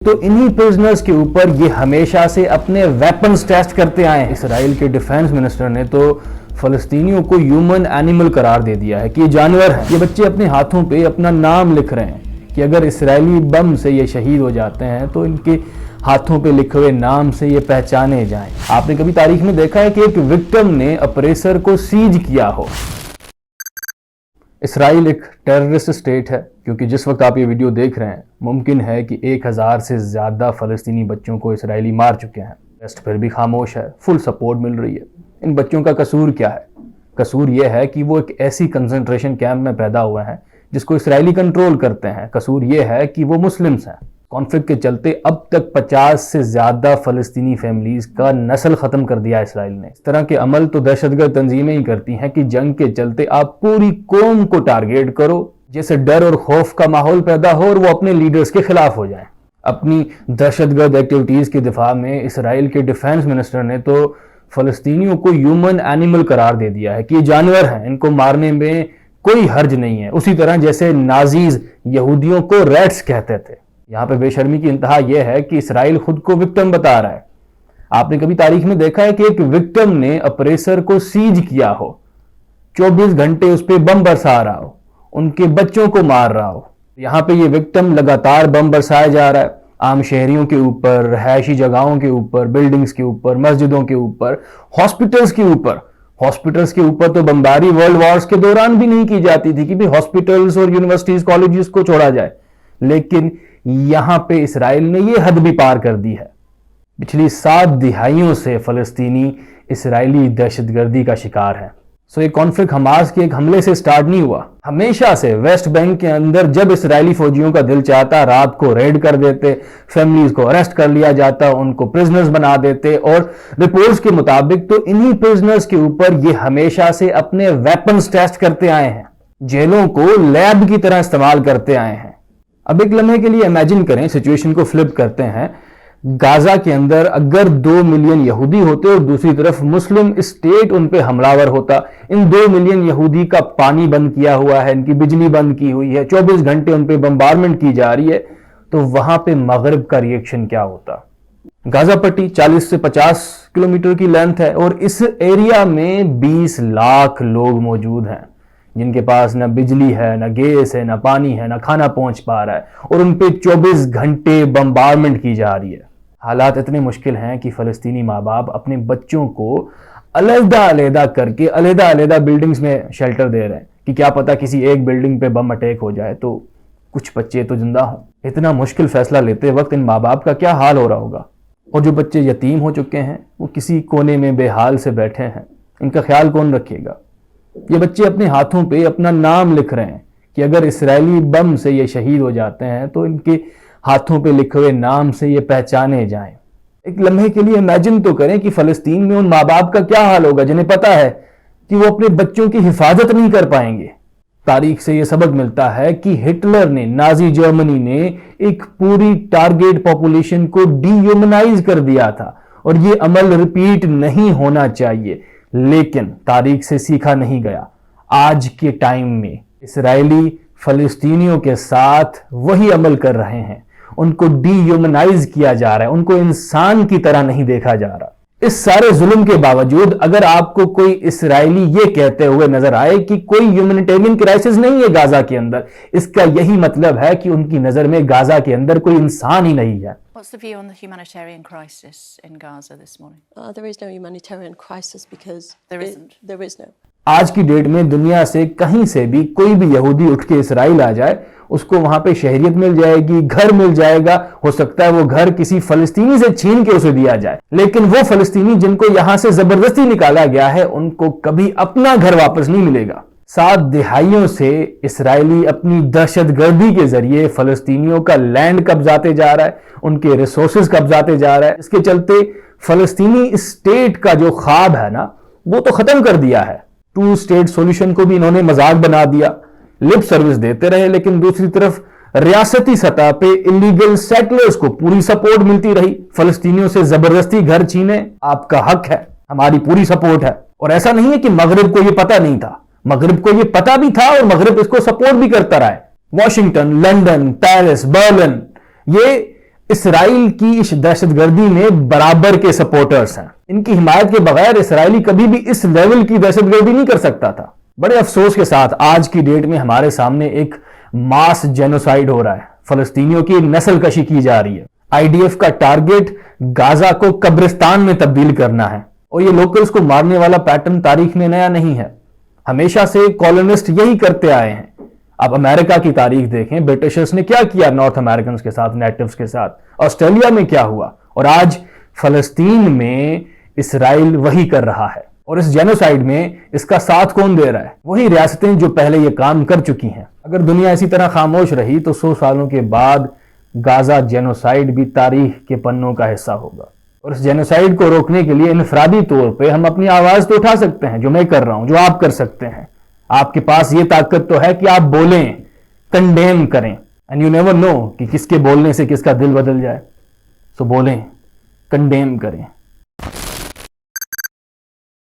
تو انہی پرزنرز کے اوپر یہ ہمیشہ سے اپنے ویپنز ٹیسٹ کرتے آئے ہیں۔ اسرائیل کے ڈیفنس منسٹر نے تو فلسطینیوں کو ہیومن اینیمل قرار دے دیا ہے کہ یہ جانور ہیں۔ یہ بچے اپنے ہاتھوں پہ اپنا نام لکھ رہے ہیں کہ اگر اسرائیلی بم سے یہ شہید ہو جاتے ہیں تو ان کے ہاتھوں پہ لکھے ہوئے نام سے یہ پہچانے جائیں۔ آپ نے کبھی تاریخ میں دیکھا ہے کہ ایک وکٹم نے اپریسر کو سیج کیا ہو؟ اسرائیل ایک ٹیررسٹ اسٹیٹ ہے، کیونکہ جس وقت آپ یہ ویڈیو دیکھ رہے ہیں ممکن ہے کہ 1000 سے زیادہ فلسطینی بچوں کو اسرائیلی مار چکے ہیں۔ ویسٹ پھر بھی خاموش ہے، فل سپورٹ مل رہی ہے۔ ان بچوں کا قصور کیا ہے؟ قصور یہ ہے کہ وہ ایک ایسی کنسنٹریشن کیمپ میں پیدا ہوئے ہیں جس کو اسرائیلی کنٹرول کرتے ہیں۔ قصور یہ ہے کہ وہ مسلمز ہیں۔ کانفلکٹ کے چلتے اب تک 50 سے زیادہ فلسطینی فیملیز کا نسل ختم کر دیا اسرائیل نے۔ اس طرح کے عمل تو دہشت گرد تنظیمیں ہی کرتی ہیں کہ جنگ کے چلتے آپ پوری قوم کو ٹارگیٹ کرو، جیسے ڈر اور خوف کا ماحول پیدا ہو اور وہ اپنے لیڈرز کے خلاف ہو جائیں۔ اپنی دہشت گرد ایکٹیویٹیز کے دفاع میں اسرائیل کے ڈیفنس منسٹر نے تو فلسطینیوں کو ہیومن اینیمل قرار دے دیا ہے کہ یہ جانور ہیں، ان کو مارنے میں کوئی حرج نہیں ہے، اسی طرح جیسے نازیز یہودیوں کو ریٹس کہتے تھے۔ یہاں پہ بے شرمی کی انتہا یہ ہے کہ اسرائیل خود کو وکٹم بتا رہا ہے۔ آپ نے کبھی تاریخ میں دیکھا ہے کہ ایک وکٹم نے اپریسر کو سیج کیا ہو، 24 گھنٹے اس پہ بم برسا رہا ہو، ان کے بچوں کو مار رہا ہو؟ یہاں پہ یہ وکٹم لگاتار بم برسایا جا رہا ہے، عام شہریوں کے اوپر، رہائشی جگہوں کے اوپر، بلڈنگز کے اوپر، مسجدوں کے اوپر، ہاسپٹلز کے اوپر۔ ہاسپٹلز کے اوپر تو بمباری ورلڈ وارز کے دوران بھی نہیں کی جاتی تھی کہ بھی ہاسپٹلز اور یونیورسٹیز کالجز کو چھوڑا جائے، لیکن یہاں پہ اسرائیل نے یہ حد بھی پار کر دی ہے۔ پچھلی 7 دہائیوں سے فلسطینی اسرائیلی دہشت گردی کا شکار ہے۔ یہ کانفلکٹ حماس کے ایک حملے سے سٹارٹ نہیں ہوا۔ ہمیشہ سے ویسٹ بینک کے اندر جب اسرائیلی فوجیوں کا دل چاہتا رات کو ریڈ کر دیتے، فیملیز کو اریسٹ کر لیا جاتا، ان کو پرزنرز بنا دیتے، اور رپورٹس کے مطابق تو انہی پرزنرز کے اوپر یہ ہمیشہ سے اپنے ویپنز ٹیسٹ کرتے آئے ہیں، جیلوں کو لیب کی طرح استعمال کرتے آئے ہیں۔ اب ایک لمحے کے لیے امیجن کریں، سچویشن کو فلپ کرتے ہیں۔ غازہ کے اندر اگر 2 ملین یہودی ہوتے اور دوسری طرف مسلم اسٹیٹ ان پہ حملہ ور ہوتا، ان 2 ملین یہودی کا پانی بند کیا ہوا ہے، ان کی بجلی بند کی ہوئی ہے، 24 گھنٹے ان پہ بمبارمنٹ کی جا رہی ہے، تو وہاں پہ مغرب کا ریئیکشن کیا ہوتا؟ غازہ پٹی 40 سے 50 کلومیٹر کی لینتھ ہے اور اس ایریا میں 20 لاکھ لوگ موجود ہیں جن کے پاس نہ بجلی ہے، نہ گیس ہے، نہ پانی ہے، نہ کھانا پہنچ پا رہا ہے، اور ان پہ 24 گھنٹے بمبارمنٹ کی جا رہی ہے۔ حالات اتنے مشکل ہیں کہ فلسطینی ماں باپ اپنے بچوں کو علیحدہ کر کے علیحدہ بلڈنگز میں شیلٹر دے رہے ہیں کہ کیا پتہ کسی ایک بلڈنگ پہ بم اٹیک ہو جائے تو کچھ بچے تو زندہ ہوں۔ اتنا مشکل فیصلہ لیتے وقت ان ماں باپ کا کیا حال ہو رہا ہوگا؟ اور جو بچے یتیم ہو چکے ہیں وہ کسی کونے میں بے حال سے بیٹھے ہیں، ان کا خیال کون رکھے گا؟ یہ بچے اپنے ہاتھوں پہ اپنا نام لکھ رہے ہیں کہ اگر اسرائیلی بم سے یہ شہید ہو جاتے ہیں تو ان کے ہاتھوں پہ لکھے ہوئے نام سے یہ پہچانے جائیں۔ ایک لمحے کے لیے امیجن تو کریں کہ فلسطین میں ان ماں باپ کا کیا حال ہوگا جنہیں پتا ہے کہ وہ اپنے بچوں کی حفاظت نہیں کر پائیں گے۔ تاریخ سے یہ سبق ملتا ہے کہ ہٹلر نے، نازی جرمنی نے ایک پوری ٹارگیٹ پاپولیشن کو ڈی ہیومنائز کر دیا تھا، اور یہ عمل ریپیٹ نہیں ہونا چاہیے، لیکن تاریخ سے سیکھا نہیں گیا۔ آج کے ٹائم میں اسرائیلی فلسطینیوں کے ساتھ وہی عمل کر رہے ہیں، ان کو ڈی ہیومنائز کیا جا رہا ہے، ان کو انسان کی طرح نہیں دیکھا جا رہا۔ اس سارے ظلم کے باوجود اگر آپ کو کوئی اسرائیلی یہ کہتے ہوئے نظر آئے کہ کوئی ہیومنیٹیرین کرائسس نہیں ہے غازہ کے اندر، اس کا یہی مطلب ہے کہ ان کی نظر میں غازہ کے اندر کوئی انسان ہی نہیں ہے۔ What's the view on the humanitarian crisis in Gaza this morning? There is no humanitarian crisis because There isn't. There is no. آج کی ڈیٹ میں دنیا سے کہیں سے بھی کوئی بھی یہودی اٹھ کے اسرائیل آ جائے، اس کو وہاں پہ شہریت مل جائے گی، گھر مل جائے گا، ہو سکتا ہے وہ گھر کسی فلسطینی سے چھین کے اسے دیا جائے، لیکن وہ فلسطینی جن کو یہاں سے زبردستی نکالا گیا ہے ان کو کبھی اپنا گھر واپس نہیں ملے گا۔ 7 دہائیوں سے اسرائیلی اپنی دہشت گردی کے ذریعے فلسطینیوں کا لینڈ قبضاتے جا رہا ہے، ان کے ریسورسز قبضاتے جا رہا ہے۔ اس کے چلتے فلسطینی اسٹیٹ کا جو خواب ہے نا وہ تو ختم کر دیا ہے۔ 2 اسٹیٹ سولوشن کو بھی انہوں نے مذاق بنا دیا، لپ سروس دیتے رہے، لیکن دوسری طرف ریاستی سطح پہ اللیگل سیٹلرز کو پوری سپورٹ ملتی رہی۔ فلسطینیوں سے زبردستی گھر چھینے آپ کا حق ہے، ہماری پوری سپورٹ ہے۔ اور ایسا نہیں ہے کہ مغرب کو یہ پتہ نہیں تھا، مغرب کو یہ پتہ بھی تھا اور مغرب اس کو سپورٹ بھی کرتا رہا ہے۔ واشنگٹن، لندن، پیرس، برلن، یہ اسرائیل کی اس دہشت گردی میں برابر کے سپورٹرز ہیں. ان کی حمایت کے بغیر اسرائیلی کبھی بھی اس لیول کی دہشت گردی نہیں کر سکتا تھا. بڑے افسوس کے ساتھ آج کی ڈیٹ میں ہمارے سامنے ایک ماس جینوسائیڈ ہو رہا ہے. فلسطینیوں کی نسل کشی کی جا رہی ہے. IDF کا ٹارگٹ غازہ کو قبرستان میں تبدیل کرنا ہے. اور یہ لوکلز کو مارنے والا پیٹرن تاریخ میں نیا نہیں ہے. ہمیشہ سے کالونسٹ یہی کرتے آئے ہیں. آپ امریکہ کی تاریخ دیکھیں, برٹشرز نے کیا کیا نارتھ امریکنز کے ساتھ, نیٹیوز کے ساتھ. آسٹریلیا میں کیا ہوا, اور آج فلسطین میں اسرائیل وہی کر رہا ہے. اور اس جینوسائیڈ میں اس کا ساتھ کون دے رہا ہے؟ وہی ریاستیں جو پہلے یہ کام کر چکی ہیں. اگر دنیا اسی طرح خاموش رہی تو 100 سالوں کے بعد غازہ جینوسائیڈ بھی تاریخ کے پنوں کا حصہ ہوگا. اور اس جینوسائیڈ کو روکنے کے لیے انفرادی طور پہ ہم اپنی آواز تو اٹھا سکتے ہیں, جو میں کر رہا ہوں, جو آپ کر سکتے ہیں. آپ کے پاس یہ طاقت تو ہے کہ آپ بولیں, کنڈیم کریں. اینڈ یو نیور نو کہ کس کے بولنے سے کس کا دل بدل جائے. سو بولیں, کنڈیم کریں.